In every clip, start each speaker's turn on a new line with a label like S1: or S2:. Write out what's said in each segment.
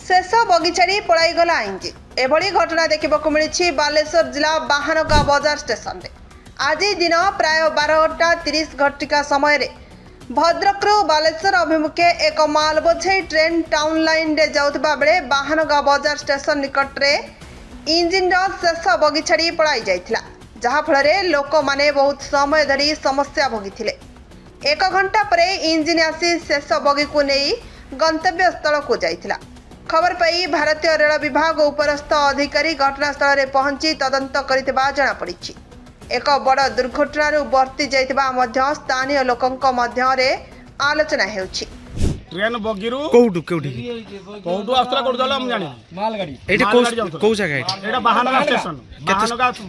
S1: शेष बगीचारी पलाईगला इंजिन एभली घटना देखा मिली बालेश्वर जिला बाहानगा बजार स्टेशन में आज दिन प्राय 12:30 घटिका समय भद्रकरू बालेश्वर अभिमुखे एक माल बोझे ट्रेन टाउन लाइन रे जाउथबा बेले बाहानगा बजार स्टेशन निकट रे इंजिन शेष बगीचारी पलाई जाइथिला जहा फल लोक माने बहुत समय धरी समस्या भोगी। 1 घंटा पर इंजिन आसी शेष बगी को नहीं गंतव्य स्थल को जाइथिला। खबर पाई भारतीय रेल विभाग उपरस्थ अधिकारी घटनास्थल में पहुंची तदंत करितबा जଣା पड़िछि। एक बड़ दुर्घटना बर्ती जाइतबा मध्य स्थानीय लोकंक मध्य रे आलोचना हेउछि।
S2: ट्रेन बगीरु
S3: कोउडु
S2: आस्त्रा कोड दला हम जानि माल गाड़ी
S3: एठी को जगह
S2: एटा बाहानगा स्टेशन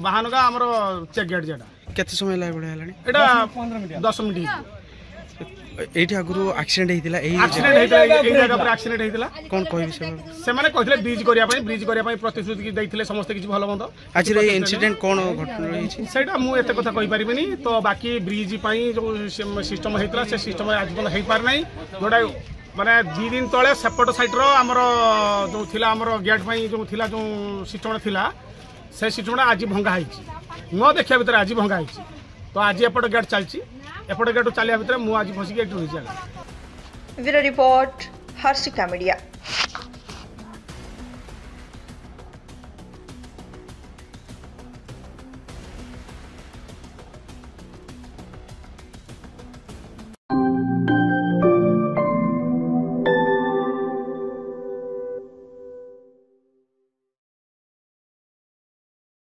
S2: बाहानगा हमर चेक गेट जेटा
S3: केते समय लाग बडा हलानी
S2: एटा 10 मिनिट
S3: एठी आगुरु एक्सीडेंट हेतिला
S2: एई जगह पर एक्सीडेंट हेतिला
S3: कोन कहबि
S2: से माने कहथिले ब्रिज करिया पई प्रतिश्रुति दैथिले समस्त किछ भलो मंद
S3: आज रे इंसिडेंट कोन घटना रही
S2: सेटा मु एते कथा कहि परिबिनी तो बाकी ब्रिज पई जो सिस्टम हेतिला से सिस्टम आज बन हेई पार नै जोडा माने 2 दिन तळे सेपट साइड रो हमर जो थिला हमर गेट पई जो थिला जो सिस्टम थिला से सिस्टम आज भंगा हेछि न देखिया भीतर आज भंगा हेछि तो आज एपट गेट चलछि एपट गेट चलिया भीतर मु आज फसी गेट रहि जा।
S1: Bureau report Harshika media.